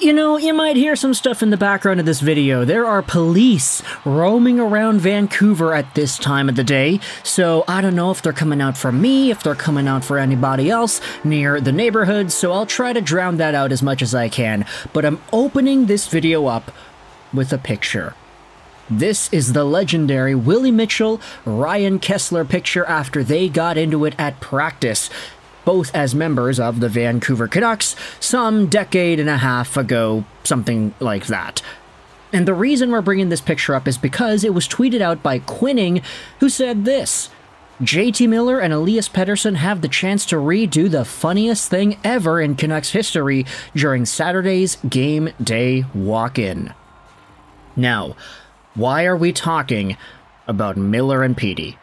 You know, you might hear some stuff in the background of this video. There are police roaming around Vancouver at this time of the day, so I don't know if they're coming out for me, if they're coming out for anybody else near the neighborhood, so I'll try to drown that out as much as I can. But I'm opening this video up with a picture. This is the legendary Willie Mitchell, Ryan Kesler picture after they got into it at practice, both as members of the Vancouver Canucks some decade and a half ago, something like that. And the reason we're bringing this picture up is because it was tweeted out by Quinning, who said this: JT Miller and Elias Pettersson have the chance to redo the funniest thing ever in Canucks history during Saturday's game day walk-in. Now, why are we talking about Miller and Petey?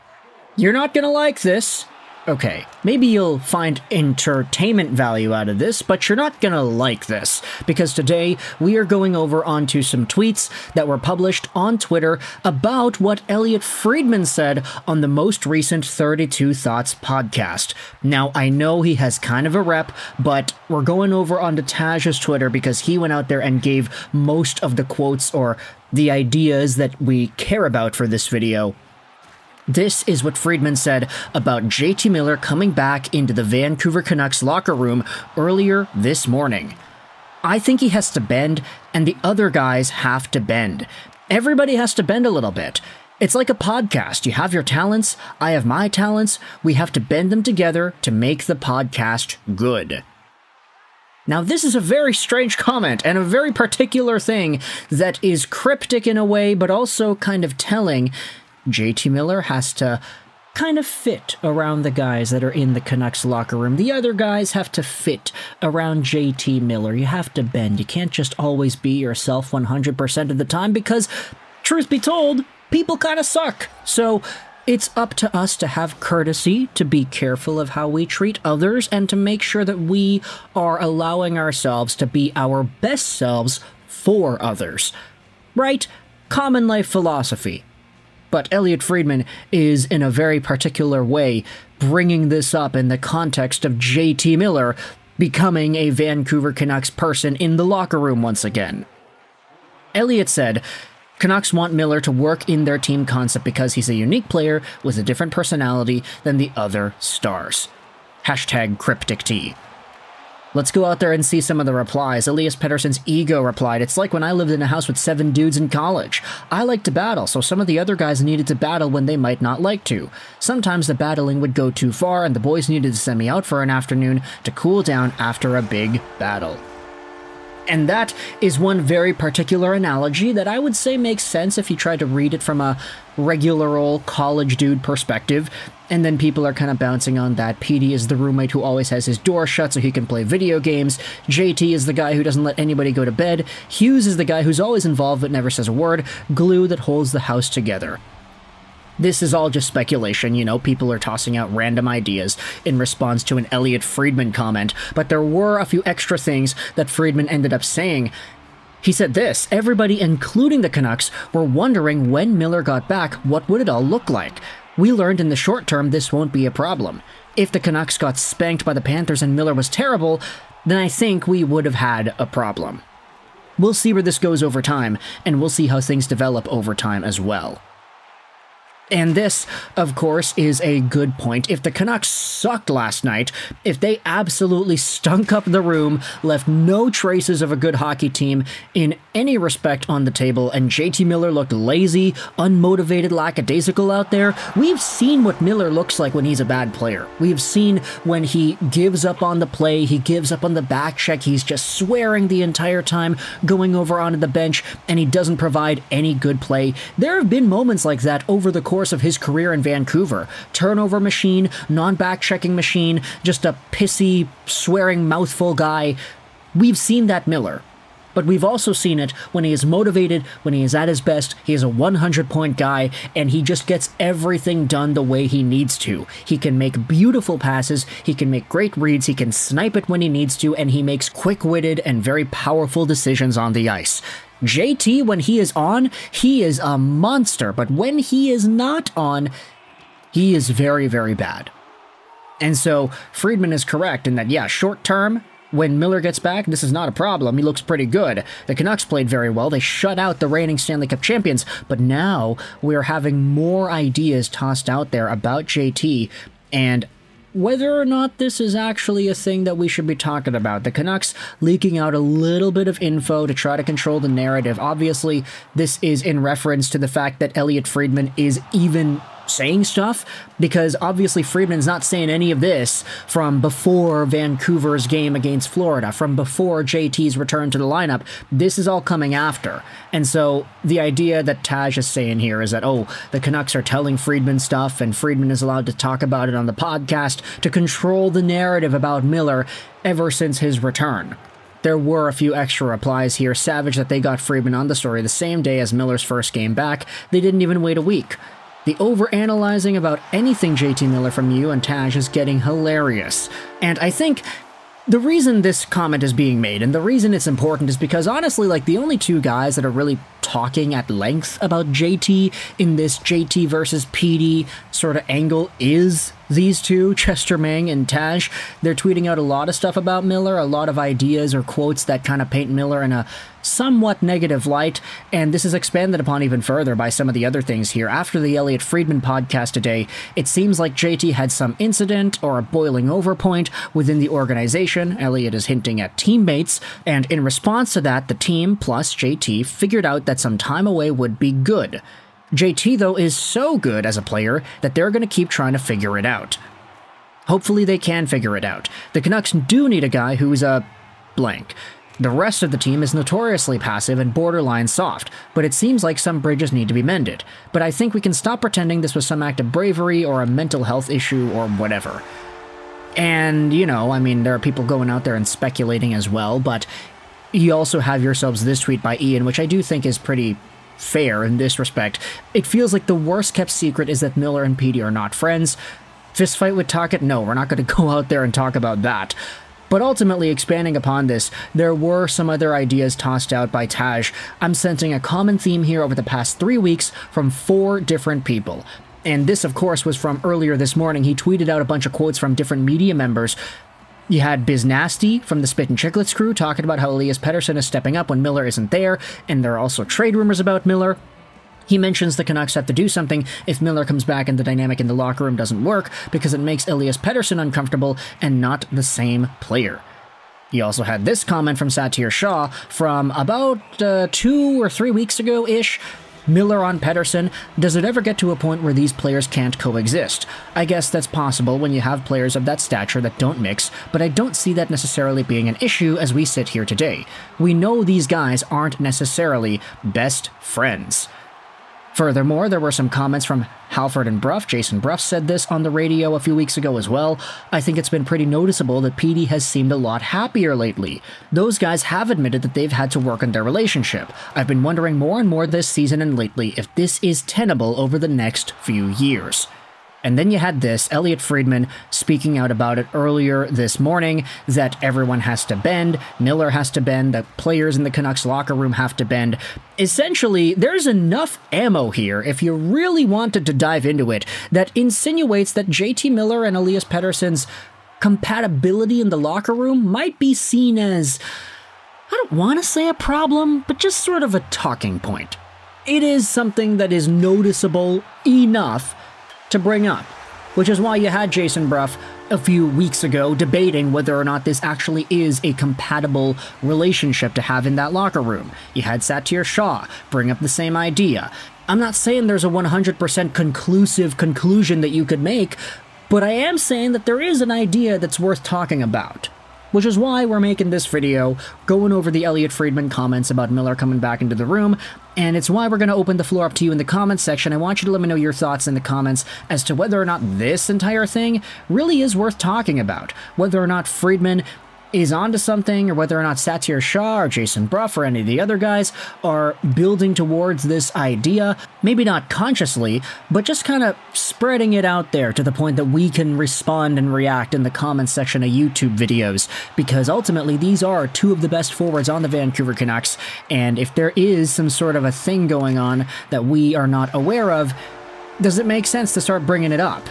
You're not gonna like this. Okay, maybe you'll find entertainment value out of this, but you're not gonna like this, because today we are going over onto some tweets that were published on Twitter about what Elliotte Friedman said on the most recent 32 Thoughts podcast. Now, I know he has kind of a rep, but we're going over onto Taj's Twitter because he went out there and gave most of the quotes or the ideas that we care about for this video. This is what Friedman said about JT Miller coming back into the Vancouver Canucks locker room earlier this morning. I think he has to bend, and the other guys have to bend. Everybody has to bend a little bit. It's like a podcast. You have your talents, I have my talents, we have to bend them together to make the podcast good. Now, this is a very strange comment and a very particular thing that is cryptic in a way, but also kind of telling. JT Miller has to kind of fit around the guys that are in the Canucks locker room. The other guys have to fit around JT Miller. You have to bend. You can't just always be yourself 100% of the time because, truth be told, people kind of suck. So it's up to us to have courtesy, to be careful of how we treat others, and to make sure that we are allowing ourselves to be our best selves for others. Right? Common life philosophy. But Elliotte Friedman is, in a very particular way, bringing this up in the context of JT Miller becoming a Vancouver Canucks person in the locker room once again. Elliotte said, Canucks want Miller to work in their team concept because he's a unique player with a different personality than the other stars. Hashtag cryptic T. Let's go out there and see some of the replies. Elias Pettersson's ego replied, "It's like when I lived in a house with 7 dudes in college. I like to battle, so some of the other guys needed to battle when they might not like to. Sometimes the battling would go too far, and the boys needed to send me out for an afternoon to cool down after a big battle." And that is one very particular analogy that I would say makes sense if you try to read it from a regular old college dude perspective. And then people are kind of bouncing on that. Petey is the roommate who always has his door shut so he can play video games. JT is the guy who doesn't let anybody go to bed. Hughes is the guy who's always involved but never says a word. Glue that holds the house together. This is all just speculation, you know, people are tossing out random ideas in response to an Elliotte Friedman comment, but there were a few extra things that Friedman ended up saying. He said this: everybody, including the Canucks, were wondering when Miller got back, what would it all look like? We learned in the short term this won't be a problem. If the Canucks got spanked by the Panthers and Miller was terrible, then I think we would have had a problem. We'll see where this goes over time, and we'll see how things develop over time as well. And this, of course, is a good point. If the Canucks sucked last night, if they absolutely stunk up the room, left no traces of a good hockey team in any respect on the table, and JT Miller looked lazy, unmotivated, lackadaisical out there, we've seen what Miller looks like when he's a bad player. We've seen when he gives up on the play, he gives up on the back check, he's just swearing the entire time, going over onto the bench, and he doesn't provide any good play. There have been moments like that over the course of his career in Vancouver. Turnover machine, non-back-checking machine, just a pissy, swearing mouthful guy. We've seen that Miller. But we've also seen it when he is motivated, when he is at his best, he is a 100-point guy, and he just gets everything done the way he needs to. He can make beautiful passes, he can make great reads, he can snipe it when he needs to, and he makes quick-witted and very powerful decisions on the ice. JT, when he is on, he is a monster, but when he is not on, he is very, very bad. And so Friedman is correct in that, yeah, short term, When Miller gets back, this is not a problem. He looks pretty good. The Canucks played very well. They shut out the reigning Stanley Cup champions. But now we're having more ideas tossed out there about JT and whether or not this is actually a thing that we should be talking about. The Canucks leaking out a little bit of info to try to control the narrative. Obviously, this is in reference to the fact that Elliotte Friedman is even saying stuff, because obviously Friedman's not saying any of this from before Vancouver's game against Florida, from before JT's return to the lineup. This is all coming after. And so the idea that Taj is saying here is that, oh, the Canucks are telling Friedman stuff and Friedman is allowed to talk about it on the podcast to control the narrative about Miller ever since his return. There were a few extra replies here. Savage that they got Friedman on the story the same day as Miller's first game back. They didn't even wait a week. The overanalyzing about anything JT Miller from you and Taj is getting hilarious. And I think the reason this comment is being made, and the reason it's important, is because honestly, like, the only two guys that are really talking at length about JT in this JT versus PD sort of angle is these two, Chester Mang and Taj. They're tweeting out a lot of stuff about Miller, a lot of ideas or quotes that kind of paint Miller in a somewhat negative light, and this is expanded upon even further by some of the other things here. After the Elliotte Friedman podcast today, it seems like JT had some incident or a boiling over point within the organization. Elliotte is hinting at teammates, and in response to that, the team plus JT figured out that some time away would be good. JT, though, is so good as a player that they're going to keep trying to figure it out. Hopefully they can figure it out. The Canucks do need a guy who's a blank. The rest of the team is notoriously passive and borderline soft, but it seems like some bridges need to be mended. But I think we can stop pretending this was some act of bravery or a mental health issue or whatever. And, you know, I mean, there are people going out there and speculating as well, but you also have yourselves this tweet by Ian, which I do think is pretty fair in this respect. It feels like the worst kept secret is that Miller and Petey are not friends. Fist fight with Tocchet? No, we're not going to go out there and talk about that. But ultimately, expanding upon this, there were some other ideas tossed out by Taj. I'm sensing a common theme here over the past 3 weeks from 4 different people. And this, of course, was from earlier this morning. He tweeted out a bunch of quotes from different media members. You had Biz Nasty from the Spit and Chicklets crew talking about how Elias Pettersson is stepping up when Miller isn't there, and there are also trade rumors about Miller. He mentions the Canucks have to do something if Miller comes back and the dynamic in the locker room doesn't work because it makes Elias Pettersson uncomfortable and not the same player. He also had this comment from Satyr Shah from about 2 or 3 weeks ago-ish. Miller on Pettersson, does it ever get to a point where these players can't coexist? I guess that's possible when you have players of that stature that don't mix, but I don't see that necessarily being an issue as we sit here today. We know these guys aren't necessarily best friends. Furthermore, there were some comments from Halford and Bruff. Jason Bruff said this on the radio a few weeks ago as well. I think it's been pretty noticeable that Petey has seemed a lot happier lately. Those guys have admitted that they've had to work on their relationship. I've been wondering more and more this season and lately if this is tenable over the next few years. And then you had this, Elliotte Friedman speaking out about it earlier this morning, that everyone has to bend, Miller has to bend, the players in the Canucks locker room have to bend. Essentially, there's enough ammo here, if you really wanted to dive into it, that insinuates that JT Miller and Elias Pettersson's compatibility in the locker room might be seen as, I don't want to say a problem, but just sort of a talking point. It is something that is noticeable enough to bring up, which is why you had Jason Bruff a few weeks ago debating whether or not this actually is a compatible relationship to have in that locker room. You had Satyr Shah bring up the same idea. I'm not saying there's a 100% conclusive conclusion that you could make, but I am saying that there is an idea that's worth talking about. Which is why we're making this video, going over the Elliotte Friedman comments about Miller coming back into the room, and it's why we're going to open the floor up to you in the comments section. I want you to let me know your thoughts in the comments as to whether or not this entire thing really is worth talking about. Whether or not Friedman is onto something, or whether or not Satyr Shah or Jason Bruff or any of the other guys are building towards this idea, maybe not consciously, but just kind of spreading it out there to the point that we can respond and react in the comments section of YouTube videos, because ultimately these are 2 of the best forwards on the Vancouver Canucks, and if there is some sort of a thing going on that we are not aware of, does it make sense to start bringing it up?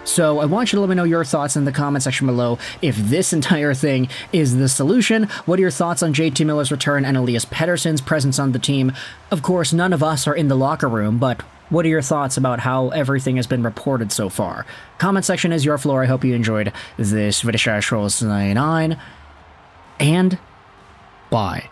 So I want you to let me know your thoughts in the comment section below. If this entire thing is the solution, what are your thoughts on JT Miller's return and Elias Pettersson's presence on the team? Of course, none of us are in the locker room, but what are your thoughts about how everything has been reported so far? Comment section is your floor. I hope you enjoyed this video. And bye.